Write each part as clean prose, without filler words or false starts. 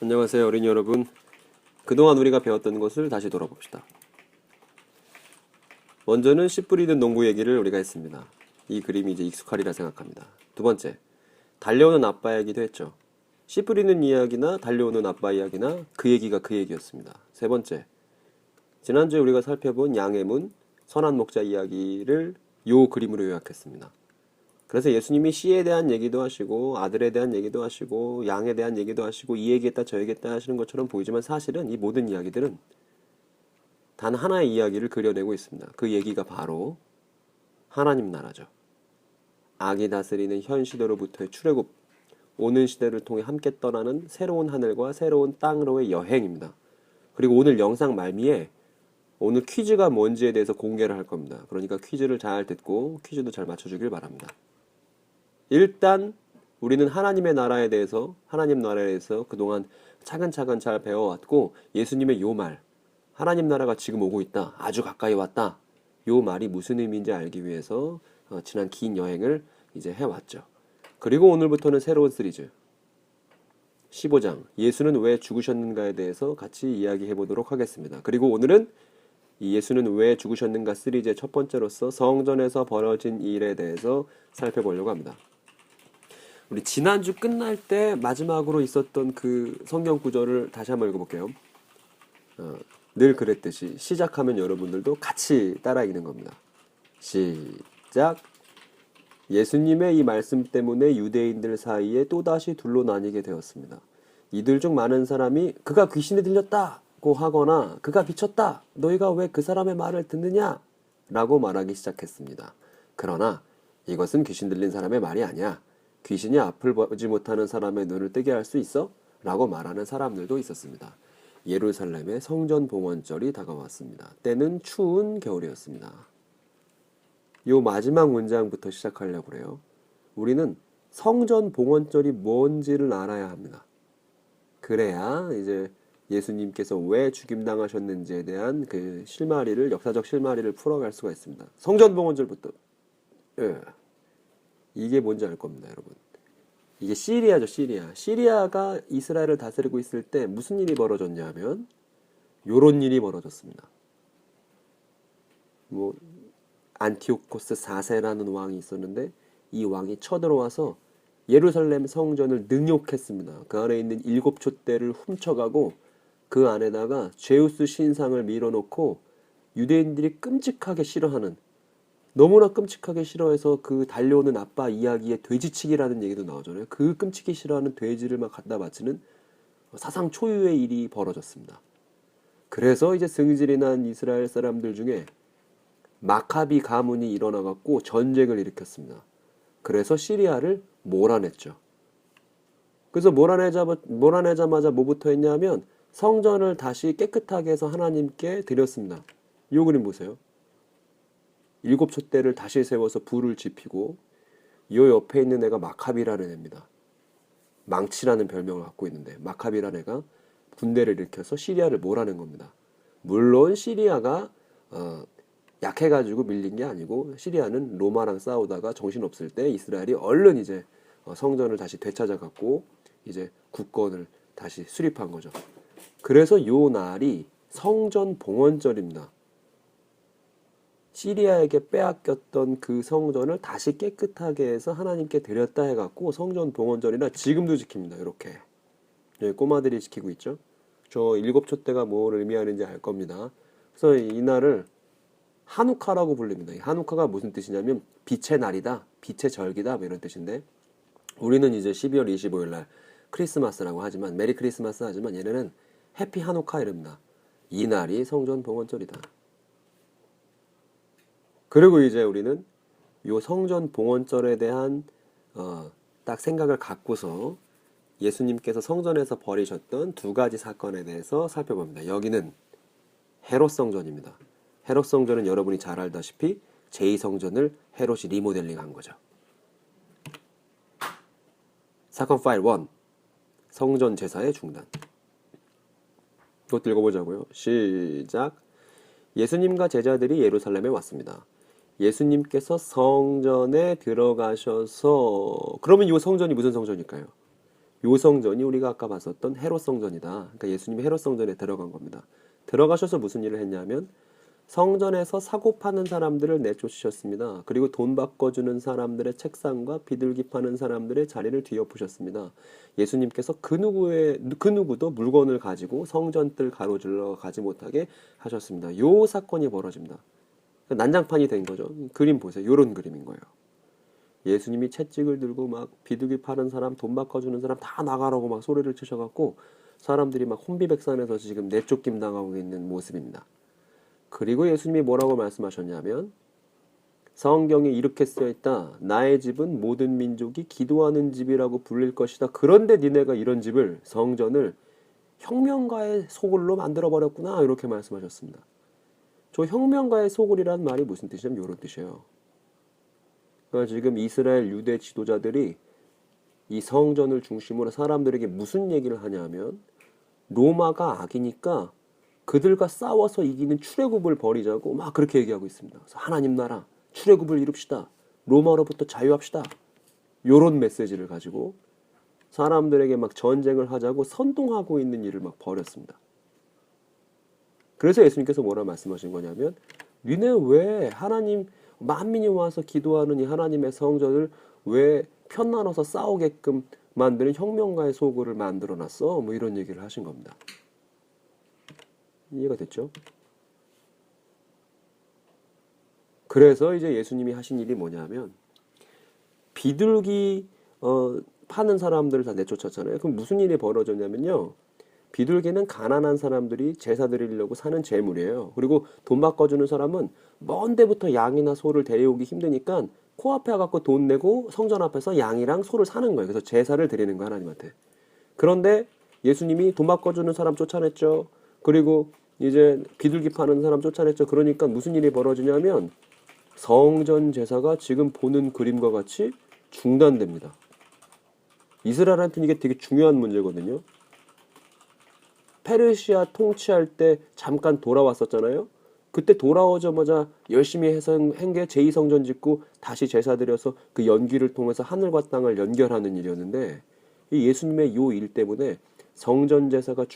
안녕하세요, 어린이 여러분. 그동안 우리가 배웠던 것을 다시 돌아봅시다. 먼저는 씨 뿌리는 농부 얘기를 우리가 했습니다. 이 그림이 이제 익숙하리라 생각합니다. 두 번째, 달려오는 아빠 얘기도 했죠. 씨 뿌리는 이야기나 달려오는 아빠 이야기나 그 얘기가 그 얘기였습니다. 세 번째, 지난주에 우리가 살펴본 양의 문, 선한 목자 이야기를 요 그림으로 요약했습니다. 그래서 예수님이 씨에 대한 얘기도 하시고 아들에 대한 얘기도 하시고 양에 대한 얘기도 하시고 이 얘기했다 저 얘기했다 하시는 것처럼 보이지만 사실은 이 모든 이야기들은 단 하나의 이야기를 그려내고 있습니다. 그 얘기가 바로 하나님 나라죠. 악이 다스리는 현 시대로부터의 출애굽, 오는 시대를 통해 함께 떠나는 새로운 하늘과 새로운 땅으로의 여행입니다. 그리고 오늘 영상 말미에 오늘 퀴즈가 뭔지에 대해서 공개를 할 겁니다. 그러니까 퀴즈를 잘 듣고 퀴즈도 잘 맞춰주길 바랍니다. 일단 우리는 하나님의 나라에 대해서 하나님 나라에 대해서 그동안 차근차근 잘 배워왔고 예수님의 요 말, 하나님 나라가 지금 오고 있다, 아주 가까이 왔다, 요 말이 무슨 의미인지 알기 위해서 지난 긴 여행을 이제 해왔죠. 그리고 오늘부터는 새로운 시리즈 15장 예수는 왜 죽으셨는가에 대해서 같이 이야기해 보도록 하겠습니다. 그리고 오늘은 이 예수는 왜 죽으셨는가 시리즈의 첫 번째로서 성전에서 벌어진 일에 대해서 살펴보려고 합니다. 우리 지난주 끝날 때 마지막으로 있었던 그 성경 구절을 다시 한번 읽어볼게요. 늘 그랬듯이 시작하면 여러분들도 같이 따라 읽는 겁니다. 시작. 예수님의 이 말씀 때문에 유대인들 사이에 또다시 둘로 나뉘게 되었습니다. 이들 중 많은 사람이 그가 귀신에 들렸다고 하거나 그가 미쳤다, 너희가 왜 그 사람의 말을 듣느냐? 라고 말하기 시작했습니다. 그러나 이것은 귀신 들린 사람의 말이 아니야. 귀신이 앞을 보지 못하는 사람의 눈을 뜨게 할 수 있어? 라고 말하는 사람들도 있었습니다. 예루살렘의 성전 봉헌절이 다가왔습니다. 때는 추운 겨울이었습니다. 요 마지막 문장부터 시작하려고 그래요. 우리는 성전 봉헌절이 뭔지를 알아야 합니다. 그래야 이제 예수님께서 왜 죽임당하셨는지에 대한 그 실마리를, 역사적 실마리를 풀어갈 수가 있습니다. 성전 봉헌절부터. 이게 뭔지 알 겁니다, 여러분. 이게 시리아죠, 시리아. 시리아가 이스라엘을 다스리고 있을 때 무슨 일이 벌어졌냐면 요런 일이 벌어졌습니다. 안티오코스 4세라는 왕이 있었는데 이 왕이 쳐들어와서 예루살렘 성전을 능욕했습니다. 그 안에 있는 7촛대를 훔쳐가고 그 안에다가 제우스 신상을 밀어놓고 유대인들이 끔찍하게 싫어하는, 너무나 끔찍하게 싫어해서 그 달려오는 아빠 이야기에 돼지치기라는 얘기도 나오잖아요. 그 끔찍히 싫어하는 돼지를 막 갖다 바치는 사상 초유의 일이 벌어졌습니다. 그래서 이제 승질이 난 이스라엘 사람들 중에 마카비 가문이 일어나갖고 전쟁을 일으켰습니다. 그래서 시리아를 몰아냈죠. 그래서 몰아내자마자 뭐부터 했냐면 성전을 다시 깨끗하게 해서 하나님께 드렸습니다. 이 그림 보세요. 7촛대를 다시 세워서 불을 지피고 이 옆에 있는 애가 마카비라는 애입니다. 망치라는 별명을 갖고 있는데 마카비라는 애가 군대를 일으켜서 시리아를 몰아낸 겁니다. 물론 시리아가 약해가지고 밀린 게 아니고 시리아는 로마랑 싸우다가 정신없을 때 이스라엘이 얼른 이제 성전을 다시 되찾아갖고 이제 국권을 다시 수립한 거죠. 그래서 요 날이 성전 봉헌절입니다. 시리아에게 빼앗겼던 그 성전을 다시 깨끗하게 해서 하나님께 드렸다 해갖고 성전 봉헌절이라 지금도 지킵니다. 이렇게 여기 꼬마들이 지키고 있죠. 저 7촛대가 뭘 의미하는지 알 겁니다. 그래서 이날을 하누카라고 불립니다. 하누카가 무슨 뜻이냐면 빛의 날이다, 빛의 절기다, 뭐 이런 뜻인데 우리는 이제 12월 25일 날 크리스마스라고 하지만, 메리 크리스마스 하지만 얘네는 해피 하누카 이럽니다. 이 날이 성전 봉헌절이다. 그리고 이제 우리는 요 성전 봉헌절에 대한 딱 생각을 갖고서 예수님께서 성전에서 벌이셨던 두 가지 사건에 대해서 살펴봅니다. 여기는 헤롯 성전입니다. 헤롯 성전은 여러분이 잘 알다시피 제2성전을 헤롯이 리모델링한 거죠. 사건 파일 1, 성전 제사의 중단. 이것도 읽어보자고요. 시작. 예수님과 제자들이 예루살렘에 왔습니다. 예수님께서 성전에 들어가셔서, 그러면 이 성전이 무슨 성전일까요? 요 성전이 우리가 아까 봤었던 헤롯 성전이다. 그러니까 예수님이 헤롯 성전에 들어간 겁니다. 들어가셔서 무슨 일을 했냐면 성전에서 사고 파는 사람들을 내쫓으셨습니다. 그리고 돈 바꿔주는 사람들의 책상과 비둘기 파는 사람들의 자리를 뒤엎으셨습니다. 예수님께서 그 누구도 물건을 가지고 성전뜰 가로질러 가지 못하게 하셨습니다. 요 사건이 벌어집니다. 난장판이 된 거죠. 그림 보세요. 요런 그림인 거예요. 예수님이 채찍을 들고 막 비둘기 파는 사람, 돈 바꿔주는 사람 다 나가라고 막 소리를 치셔갖고 사람들이 막 혼비백산해서 지금 내쫓김 당하고 있는 모습입니다. 그리고 예수님이 뭐라고 말씀하셨냐면 성경에 이렇게 쓰여있다. 나의 집은 모든 민족이 기도하는 집이라고 불릴 것이다. 그런데 니네가 이런 집을 성전을 혁명가의 소굴로 만들어버렸구나. 이렇게 말씀하셨습니다. 저 혁명가의 소굴이라는 말이 무슨 뜻이냐면 이런 뜻이에요. 그러니까 지금 이스라엘 유대 지도자들이 이 성전을 중심으로 사람들에게 무슨 얘기를 하냐면 로마가 악이니까 그들과 싸워서 이기는 출애굽을 벌이자고 막 그렇게 얘기하고 있습니다. 그래서 하나님 나라 출애굽을 이룹시다. 로마로부터 자유합시다. 요런 메시지를 가지고 사람들에게 막 전쟁을 하자고 선동하고 있는 일을 막 벌였습니다. 그래서 예수님께서 뭐라 말씀하신 거냐면 니네 왜 하나님 만민이 와서 기도하는 이 하나님의 성전을 왜 편나눠서 싸우게끔 만드는 혁명가의 소굴을 만들어놨어? 뭐 이런 얘기를 하신 겁니다. 이해가 됐죠? 그래서 이제 예수님이 하신 일이 뭐냐면 비둘기 파는 사람들을 다 내쫓았잖아요. 그럼 무슨 일이 벌어졌냐면요. 비둘기는 가난한 사람들이 제사 드리려고 사는 재물이에요. 그리고 돈 바꿔주는 사람은 먼 데부터 양이나 소를 데려오기 힘드니까 코앞에 와갖고 돈 내고 성전 앞에서 양이랑 소를 사는 거예요. 그래서 제사를 드리는 거예요, 하나님한테. 그런데 예수님이 돈 바꿔주는 사람 쫓아냈죠. 그리고 이제 비둘기 파는 사람 쫓아냈죠. 그러니까 무슨 일이 벌어지냐면 성전 제사가 지금 보는 그림과 같이 중단됩니다. 이스라엘한테는 이게 되게 중요한 문제거든요. 페르시아 통치할 때 잠깐 돌아왔었잖아요. 그때 돌아오자마자 열심히 해서 한 게 제2성전 짓고 다시 제사 드려서 그 연기를 통해서 하늘과 땅을 연결하는 일이었는데 이 예수님의 요 일 때문에 성전 제사가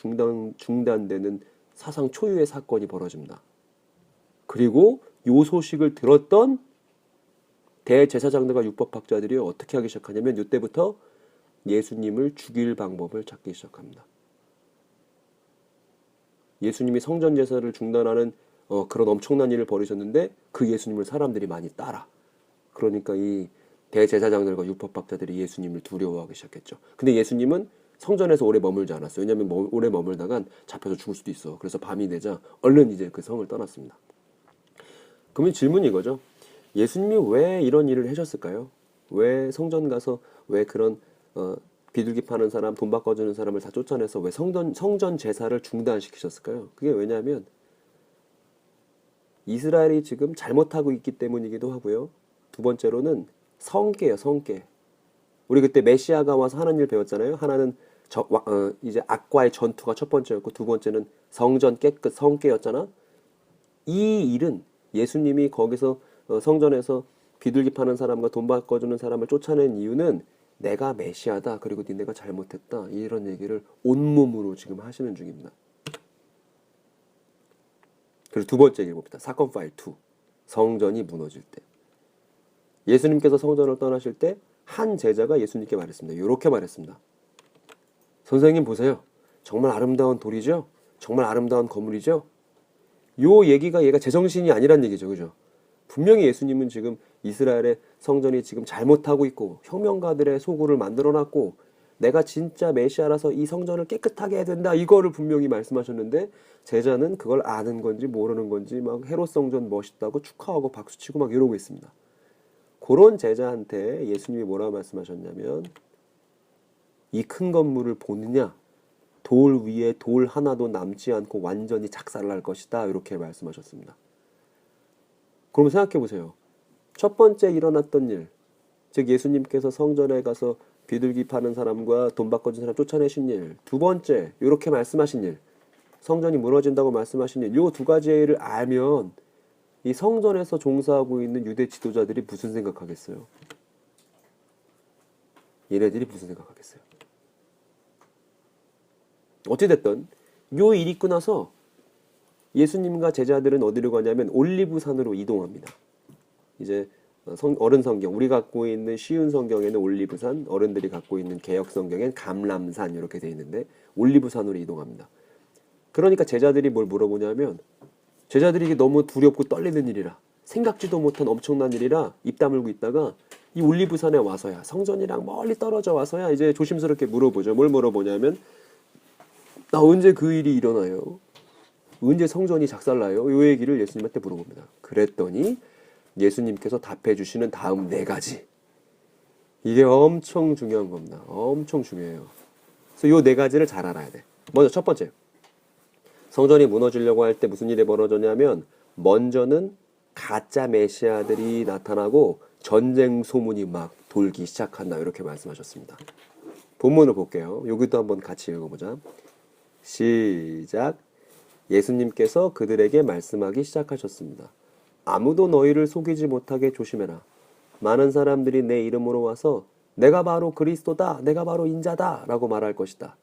중단되는 사상 초유의 사건이 벌어집니다. 그리고 요 소식을 들었던 대제사장들과 율법학자들이 어떻게 하기 시작하냐면 이때부터 예수님을 죽일 방법을 찾기 시작합니다. 예수님이 성전 제사를 중단하는 그런 엄청난 일을 벌이셨는데 그 예수님을 사람들이 많이 따라. 그러니까 이 대제사장들과 율법학자들이 예수님을 두려워하기 시작했죠. 근데 예수님은 성전에서 오래 머물지 않았어요. 왜냐하면 오래 머물다간 잡혀서 죽을 수도 있어. 그래서 밤이 되자 얼른 이제 그 성을 떠났습니다. 그러면 질문이 이거죠. 예수님이 왜 이런 일을 하셨을까요? 왜 성전 가서 왜 그런 비둘기 파는 사람, 돈 바꿔주는 사람을 다 쫓아내서 왜 성전 제사를 중단시키셨을까요? 그게 왜냐하면 이스라엘이 지금 잘못하고 있기 때문이기도 하고요. 두 번째로는 성계예요, 성계. 우리 그때 메시아가 와서 하는 일 배웠잖아요. 하나는 이제 악과의 전투가 첫 번째였고 두 번째는 성전 깨끗 성계였잖아. 이 일은 예수님이 거기서 성전에서 비둘기 파는 사람과 돈 바꿔주는 사람을 쫓아낸 이유는 내가 메시아다. 그리고 니네가 잘못했다. 이런 얘기를 온몸으로 지금 하시는 중입니다. 그리고 두 번째 얘기를 봅시다. 사건 파일 2. 성전이 무너질 때. 예수님께서 성전을 떠나실 때 한 제자가 예수님께 말했습니다. 이렇게 말했습니다. 선생님 보세요. 정말 아름다운 돌이죠? 정말 아름다운 건물이죠? 요 얘기가 얘가 제정신이 아니란 얘기죠. 그죠? 분명히 예수님은 지금 이스라엘의 성전이 지금 잘못하고 있고 혁명가들의 소굴을 만들어놨고 내가 진짜 메시아라서 이 성전을 깨끗하게 해야 된다. 이거를 분명히 말씀하셨는데 제자는 그걸 아는 건지 모르는 건지 막 헤롯 성전 멋있다고 축하하고 박수치고 막 이러고 있습니다. 그런 제자한테 예수님이 뭐라고 말씀하셨냐면 이 큰 건물을 보느냐? 돌 위에 돌 하나도 남지 않고 완전히 작살날 것이다. 이렇게 말씀하셨습니다. 그럼 생각해 보세요. 첫 번째 일어났던 일, 즉 예수님께서 성전에 가서 비둘기 파는 사람과 돈 바꿔준 사람 쫓아내신 일. 두 번째, 이렇게 말씀하신 일, 성전이 무너진다고 말씀하신 일. 요 두 가지의 일을 알면 이 성전에서 종사하고 있는 유대 지도자들이 무슨 생각하겠어요? 얘네들이 무슨 생각하겠어요? 어찌됐든 요 일 있고 나서 예수님과 제자들은 어디로 가냐면 올리브산으로 이동합니다. 이제 어른 성경, 우리 갖고 있는 쉬운 성경에는 올리브산, 어른들이 갖고 있는 개역 성경엔 감람산 이렇게 돼 있는데 올리브산으로 이동합니다. 그러니까 제자들이 뭘 물어보냐면 제자들이 이게 너무 두렵고 떨리는 일이라 생각지도 못한 엄청난 일이라 입 다물고 있다가 이 올리브산에 와서야 성전이랑 멀리 떨어져 와서야 이제 조심스럽게 물어보죠. 뭘 물어보냐면 나 언제 그 일이 일어나요? 언제 성전이 작살나요? 이 얘기를 예수님한테 물어봅니다. 그랬더니 예수님께서 답해 주시는 다음 네 가지. 이게 엄청 중요한 겁니다. 엄청 중요해요. 그래서 이 네 가지를 잘 알아야 돼. 먼저 첫 번째. 성전이 무너지려고 할 때 무슨 일이 벌어졌냐면 먼저는 가짜 메시아들이 나타나고 전쟁 소문이 막 돌기 시작한다. 이렇게 말씀하셨습니다. 본문을 볼게요. 여기도 한번 같이 읽어보자. 시작. 예수님께서 그들에게 말씀하기 시작하셨습니다. 아무도 너희를 속이지 못하게 조심해라. 많은 사람들이 내 이름으로 와서 내가 바로 그리스도다, 내가 바로 인자다 라고 말할 것이다.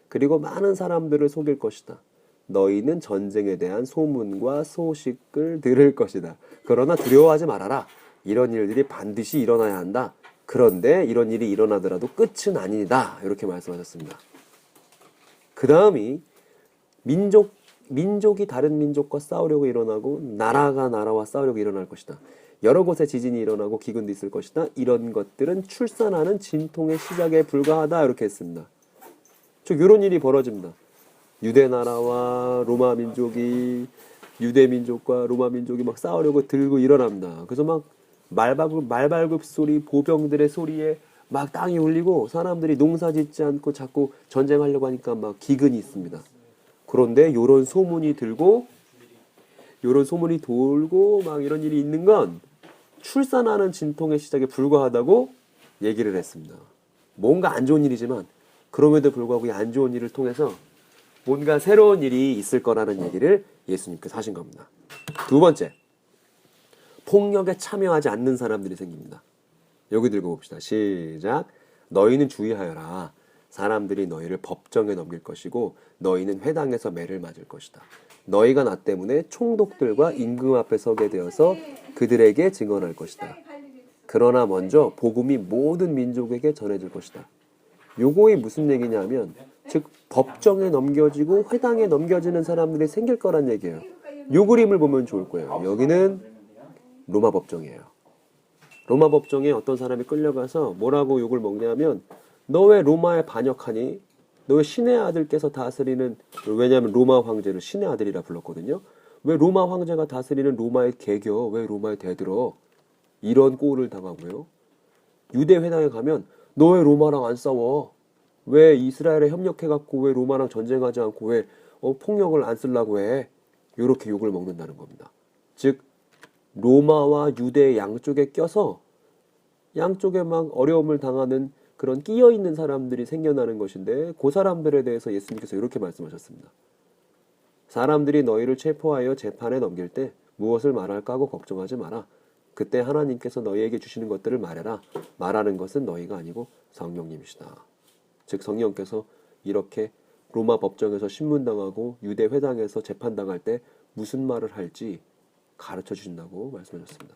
그리고 많은 사람들을 속일 것이다. 너희는 전쟁에 대한 소문과 소식을 들을 것이다. 그러나 두려워하지 말아라. 이런 일들이 반드시 일어나야 한다. 그런데 이런 일이 일어나더라도 끝은 아니다. 이렇게 말씀하셨습니다. 그 다음이 민족이 다른 민족과 싸우려고 일어나고 나라가 나라와 싸우려고 일어날 것이다. 여러 곳에 지진이 일어나고 기근도 있을 것이다. 이런 것들은 출산하는 진통의 시작에 불과하다. 이렇게 했습니다. 즉 이런 일이 벌어집니다. 유대 나라와 로마 민족이 유대 민족과 로마 민족이 막 싸우려고 들고 일어납니다. 그래서 막 말발굽 소리, 보병들의 소리에 막 땅이 울리고 사람들이 농사 짓지 않고 자꾸 전쟁하려고 하니까 막 기근이 있습니다. 그런데 요런 소문이 돌고 막 이런 일이 있는 건 출산하는 진통의 시작에 불과하다고 얘기를 했습니다. 뭔가 안 좋은 일이지만 그럼에도 불구하고 이 안 좋은 일을 통해서 뭔가 새로운 일이 있을 거라는 얘기를 예수님께서 하신 겁니다. 두 번째, 폭력에 참여하지 않는 사람들이 생깁니다. 여기 들고 봅시다. 시작. 너희는 주의하여라. 사람들이 너희를 법정에 넘길 것이고 너희는 회당에서 매를 맞을 것이다. 너희가 나 때문에 총독들과 임금 앞에 서게 되어서 그들에게 증언할 것이다. 그러나 먼저 복음이 모든 민족에게 전해질 것이다. 요거이 무슨 얘기냐면 즉 법정에 넘겨지고 회당에 넘겨지는 사람들이 생길 거란 얘기예요. 요 그림을 보면 좋을 거예요. 여기는 로마 법정이에요. 로마 법정에 어떤 사람이 끌려가서 뭐라고 욕을 먹냐면 너 왜 로마에 반역하니? 너 왜 신의 아들께서 다스리는, 왜냐하면 로마 황제를 신의 아들이라 불렀거든요. 왜 로마 황제가 다스리는 로마에 개겨? 왜 로마에 대들어? 이런 꼴을 당하고요. 유대 회당에 가면 너 왜 로마랑 안 싸워? 왜 이스라엘에 협력해갖고 왜 로마랑 전쟁하지 않고 왜 폭력을 안 쓰려고 해? 이렇게 욕을 먹는다는 겁니다. 즉 로마와 유대 양쪽에 껴서 양쪽에 막 어려움을 당하는 그런 끼어있는 사람들이 생겨나는 것인데 그 사람들에 대해서 예수님께서 이렇게 말씀하셨습니다. 사람들이 너희를 체포하여 재판에 넘길 때 무엇을 말할까 하고 걱정하지 마라. 그때 하나님께서 너희에게 주시는 것들을 말해라. 말하는 것은 너희가 아니고 성령님이시다. 즉 성령께서 이렇게 로마 법정에서 신문당하고 유대 회당에서 재판당할 때 무슨 말을 할지 가르쳐 주신다고 말씀하셨습니다.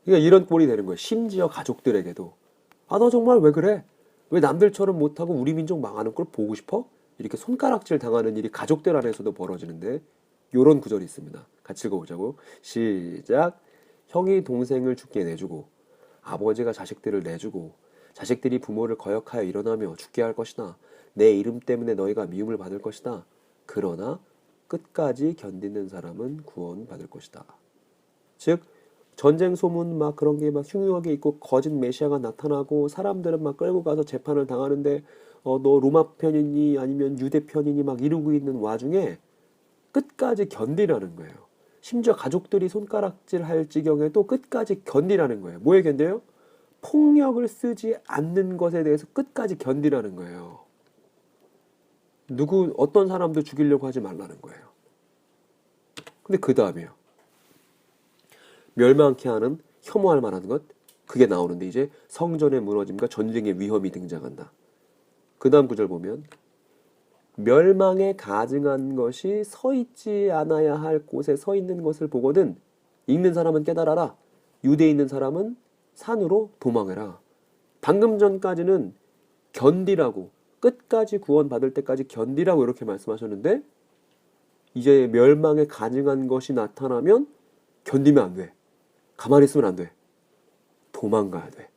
그러니까 이런 꼴이 되는 거예요. 심지어 가족들에게도 너 정말 왜 그래? 왜 남들처럼 못하고 우리 민족 망하는 걸 보고 싶어? 이렇게 손가락질 당하는 일이 가족들 안에서도 벌어지는데 이런 구절이 있습니다. 같이 읽어보자고. 시작. 형이 동생을 죽게 내주고 아버지가 자식들을 내주고 자식들이 부모를 거역하여 일어나며 죽게 할 것이다. 내 이름 때문에 너희가 미움을 받을 것이다. 그러나 끝까지 견디는 사람은 구원받을 것이다. 즉 전쟁 소문 막 그런 게 막 흉흉하게 있고 거짓 메시아가 나타나고 사람들은 막 끌고 가서 재판을 당하는데 너 로마 편이니 아니면 유대 편이니 막 이러고 있는 와중에 끝까지 견디라는 거예요. 심지어 가족들이 손가락질 할 지경에도 끝까지 견디라는 거예요. 뭐에 견뎌요? 폭력을 쓰지 않는 것에 대해서 끝까지 견디라는 거예요. 어떤 사람도 죽이려고 하지 말라는 거예요. 근데 그 다음이요. 멸망케 하는, 혐오할 만한 것, 그게 나오는데 이제 성전의 무너짐과 전쟁의 위험이 등장한다. 그 다음 구절 보면 멸망에 가증한 것이 서 있지 않아야 할 곳에 서 있는 것을 보거든 읽는 사람은 깨달아라. 유대에 있는 사람은 산으로 도망해라. 방금 전까지는 견디라고 끝까지 구원받을 때까지 견디라고 이렇게 말씀하셨는데 이제 멸망에 가증한 것이 나타나면 견디면 안 돼. 가만히 있으면 안 돼. 도망가야 돼.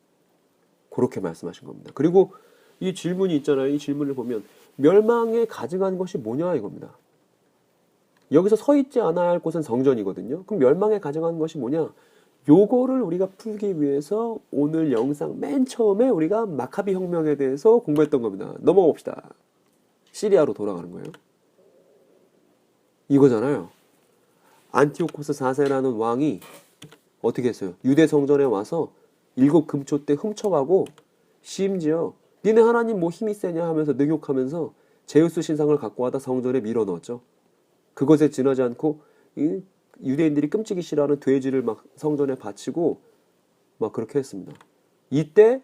그렇게 말씀하신 겁니다. 그리고 이 질문이 있잖아요. 이 질문을 보면 멸망에 가증한 것이 뭐냐 이겁니다. 여기서 서 있지 않아야 할 곳은 성전이거든요. 그럼 멸망에 가증한 것이 뭐냐? 요거를 우리가 풀기 위해서 오늘 영상 맨 처음에 우리가 마카비 혁명에 대해서 공부했던 겁니다. 넘어가 봅시다. 시리아로 돌아가는 거예요. 이거잖아요. 안티오코스 4세라는 왕이 어떻게 했어요? 유대 성전에 와서 7금초 때 훔쳐가고 심지어 니네 하나님 뭐 힘이 세냐 하면서 능욕하면서 제우스 신상을 갖고 와다 성전에 밀어넣었죠. 그것에 지나지 않고 유대인들이 끔찍이 싫어하는 돼지를 막 성전에 바치고 막 그렇게 했습니다. 이때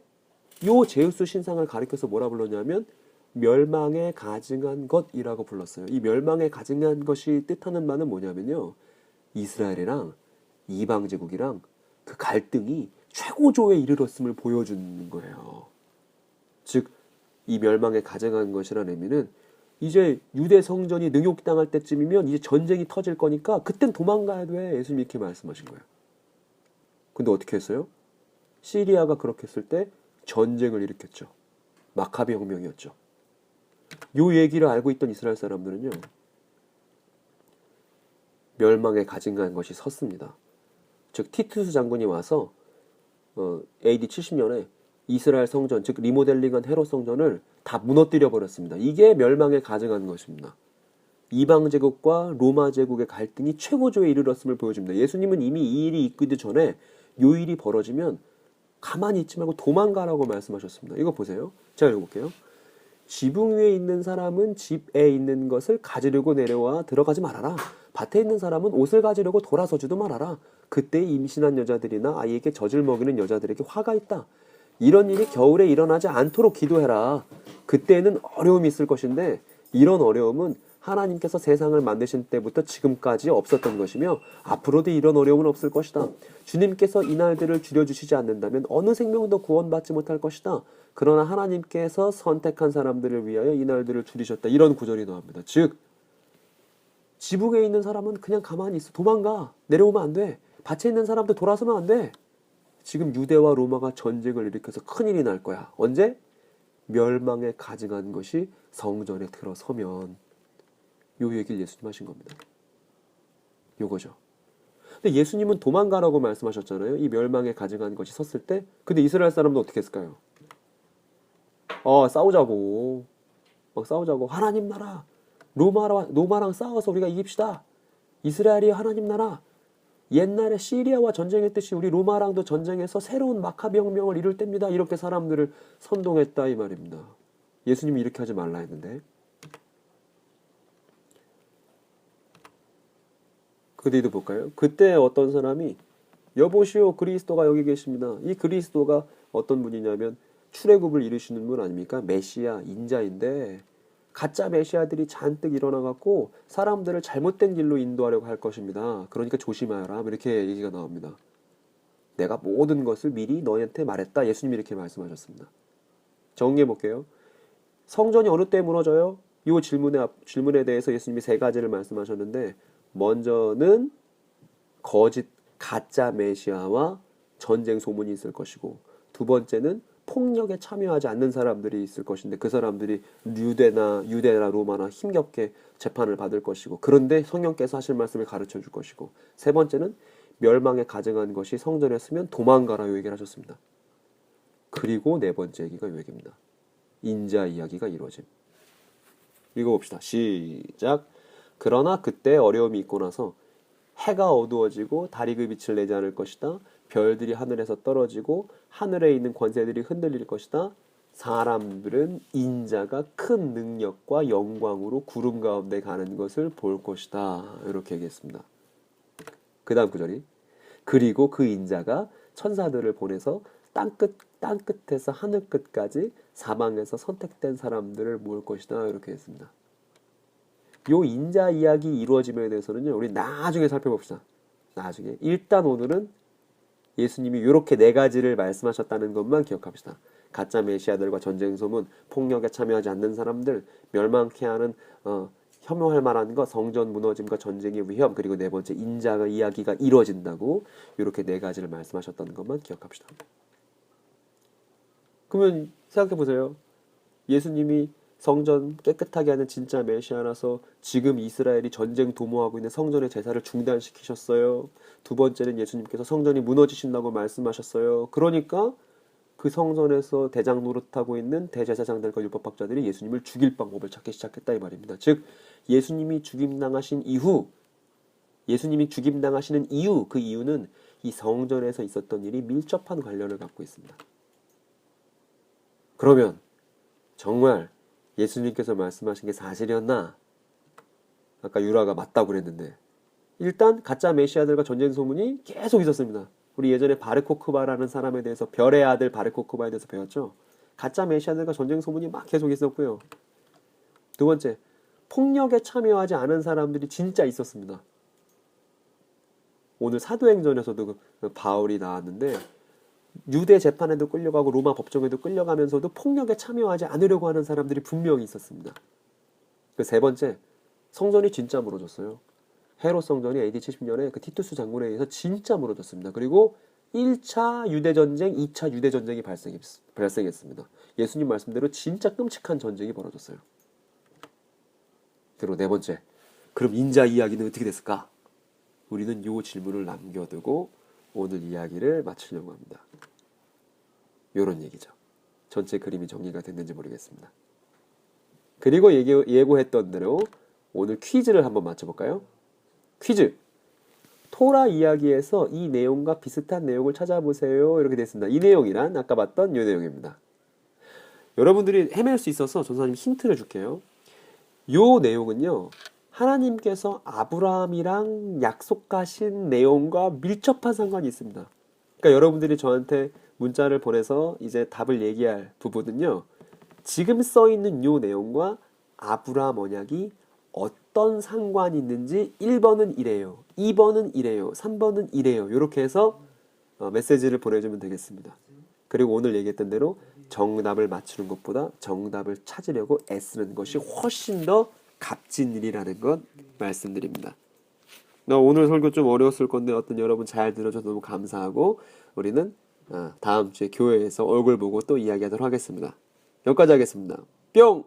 요 제우스 신상을 가리켜서 뭐라 불렀냐면 멸망에 가증한 것이라고 불렀어요. 이 멸망에 가증한 것이 뜻하는 바는 뭐냐면요. 이스라엘이랑 이방 제국이랑 그 갈등이 최고조에 이르렀음을 보여주는 거예요. 즉, 이 멸망에 가증한 것이라는 의미는 이제 유대 성전이 능욕당할 때쯤이면 이제 전쟁이 터질 거니까 그땐 도망가야 돼. 예수님이 이렇게 말씀하신 거예요. 근데 어떻게 했어요? 시리아가 그렇게 했을 때 전쟁을 일으켰죠. 마카비 혁명이었죠. 요 얘기를 알고 있던 이스라엘 사람들은요. 멸망에 가증한 것이 섰습니다. 즉 티투스 장군이 와서 AD 70년에 이스라엘 성전, 즉 리모델링한 헤롯 성전을 다 무너뜨려 버렸습니다. 이게 멸망에 가증한 것입니다. 이방 제국과 로마 제국의 갈등이 최고조에 이르렀음을 보여줍니다. 예수님은 이미 이 일이 있기도 전에 요 일이 벌어지면 가만히 있지 말고 도망가라고 말씀하셨습니다. 이거 보세요. 제가 읽어볼게요. 지붕 위에 있는 사람은 집에 있는 것을 가지려고 내려와 들어가지 말아라. 밭에 있는 사람은 옷을 가지려고 돌아서지도 말아라. 그때 임신한 여자들이나 아이에게 젖을 먹이는 여자들에게 화가 있다. 이런 일이 겨울에 일어나지 않도록 기도해라. 그때는 어려움이 있을 것인데 이런 어려움은 하나님께서 세상을 만드신 때부터 지금까지 없었던 것이며 앞으로도 이런 어려움은 없을 것이다. 주님께서 이 날들을 줄여주시지 않는다면 어느 생명도 구원받지 못할 것이다. 그러나 하나님께서 선택한 사람들을 위하여 이 날들을 줄이셨다. 이런 구절이 나옵니다. 즉 지붕에 있는 사람은 그냥 가만히 있어. 도망가. 내려오면 안 돼. 밭에 있는 사람도 돌아서면 안 돼. 지금 유대와 로마가 전쟁을 일으켜서 큰일이 날 거야. 언제? 멸망에 가증한 것이 성전에 들어서면. 요 얘기를 예수님 하신 겁니다. 요거죠. 근데 예수님은 도망가라고 말씀하셨잖아요. 이 멸망에 가증한 것이 섰을 때. 근데 이스라엘 사람도 어떻게 했을까요? 싸우자고. 막 싸우자고. 하나님 나라. 로마랑 싸워서 우리가 이깁시다. 이스라엘이 하나님 나라. 옛날에 시리아와 전쟁했듯이 우리 로마랑도 전쟁해서 새로운 마카비 혁명을 이룰 때입니다. 이렇게 사람들을 선동했다 이 말입니다. 예수님이 이렇게 하지 말라 했는데. 그 뒤도 볼까요? 그때 어떤 사람이 여보시오 그리스도가 여기 계십니다. 이 그리스도가 어떤 분이냐면 출애굽을 이루시는 분 아닙니까? 메시아 인자인데 가짜 메시아들이 잔뜩 일어나갖고 사람들을 잘못된 길로 인도하려고 할 것입니다. 그러니까 조심하여라. 이렇게 얘기가 나옵니다. 내가 모든 것을 미리 너희한테 말했다. 예수님이 이렇게 말씀하셨습니다. 정리해 볼게요. 성전이 어느 때 무너져요? 이 질문에 대해서 예수님이 3가지를 말씀하셨는데 먼저는 거짓 가짜 메시아와 전쟁 소문이 있을 것이고 두 번째는 폭력에 참여하지 않는 사람들이 있을 것인데 그 사람들이 유대나 로마나 힘겹게 재판을 받을 것이고 그런데 성령께서 하실 말씀을 가르쳐 줄 것이고 세 번째는 멸망에 가증한 것이 성전에 쓰면 도망가라 요 얘기를 하셨습니다. 그리고 4번째 얘기가 요 얘기입니다. 인자 이야기가 이루어짐. 읽어봅시다. 시작. 그러나 그때 어려움이 있고 나서 해가 어두워지고 달이 그 빛을 내지 않을 것이다. 별들이 하늘에서 떨어지고 하늘에 있는 권세들이 흔들릴 것이다. 사람들은 인자가 큰 능력과 영광으로 구름 가운데 가는 것을 볼 것이다. 이렇게 얘기했습니다. 그 다음 구절이 그리고 그 인자가 천사들을 보내서 땅끝 땅 끝에서 하늘 끝까지 사방에서 선택된 사람들을 모을 것이다. 이렇게 했습니다. 요 인자 이야기 이루어짐에 대해서는요, 우리 나중에 살펴봅시다. 나중에. 일단 오늘은 예수님이 이렇게 네 가지를 말씀하셨다는 것만 기억합시다. 가짜 메시아들과 전쟁 소문, 폭력에 참여하지 않는 사람들, 멸망케 하는 혐오할 만한 것, 성전 무너짐과 전쟁의 위험, 그리고 네 번째 인자가 이야기가 이루어진다고 이렇게 네 가지를 말씀하셨다는 것만 기억합시다. 그러면 생각해 보세요. 예수님이 성전 깨끗하게 하는 진짜 메시아라서 지금 이스라엘이 전쟁 도모하고 있는 성전의 제사를 중단시키셨어요. 두 번째는 예수님께서 성전이 무너지신다고 말씀하셨어요. 그러니까 그 성전에서 대장 노릇하고 있는 대제사장들과 율법학자들이 예수님을 죽일 방법을 찾기 시작했다 이 말입니다. 즉 예수님이 죽임당하신 이후, 예수님이 죽임당하시는 이유, 그 이유는 이 성전에서 있었던 일이 밀접한 관련을 갖고 있습니다. 그러면 정말 예수님께서 말씀하신 게 사실이었나? 아까 유라가 맞다고 그랬는데 일단 가짜 메시아들과 전쟁 소문이 계속 있었습니다. 우리 예전에 바르코크바라는 사람에 대해서 별의 아들 바르코크바에 대해서 배웠죠. 가짜 메시아들과 전쟁 소문이 막 계속 있었고요. 두 번째, 폭력에 참여하지 않은 사람들이 진짜 있었습니다. 오늘 사도행전에서도 그 바울이 나왔는데 유대 재판에도 끌려가고 로마 법정에도 끌려가면서도 폭력에 참여하지 않으려고 하는 사람들이 분명히 있었습니다. 그 세 번째, 성전이 진짜 무너졌어요. 헤롯 성전이 AD 70년에 그 티투스 장군에 의해서 진짜 무너졌습니다. 그리고 1차 유대전쟁, 2차 유대전쟁이 발생했습니다. 예수님 말씀대로 진짜 끔찍한 전쟁이 벌어졌어요. 그리고 네 번째, 그럼 인자 이야기는 어떻게 됐을까? 우리는 이 질문을 남겨두고 오늘 이야기를 마치려고 합니다. 요런 얘기죠. 전체 그림이 정리가 됐는지 모르겠습니다. 그리고 예고했던 대로 오늘 퀴즈를 한번 맞춰볼까요? 퀴즈! 토라 이야기에서 이 내용과 비슷한 내용을 찾아보세요. 이렇게 됐습니다. 이 내용이란 아까 봤던 이 내용입니다. 여러분들이 헤맬 수 있어서 전사님 힌트를 줄게요. 이 내용은요. 하나님께서 아브라함이랑 약속하신 내용과 밀접한 상관이 있습니다. 그러니까 여러분들이 저한테 문자를 보내서 이제 답을 얘기할 부분은요. 지금 써있는 이 내용과 아브라함 언약이 어떤 상관이 있는지 1번은 이래요. 2번은 이래요. 3번은 이래요. 이렇게 해서 메시지를 보내주면 되겠습니다. 그리고 오늘 얘기했던 대로 정답을 맞추는 것보다 정답을 찾으려고 애쓰는 것이 훨씬 더 값진 일이라는 것 말씀드립니다. 오늘 설교 좀 어려웠을 건데 어떤 여러분 잘 들어줘서 너무 감사하고 우리는 다음 주에 교회에서 얼굴 보고 또 이야기하도록 하겠습니다. 여기까지 하겠습니다. 뿅!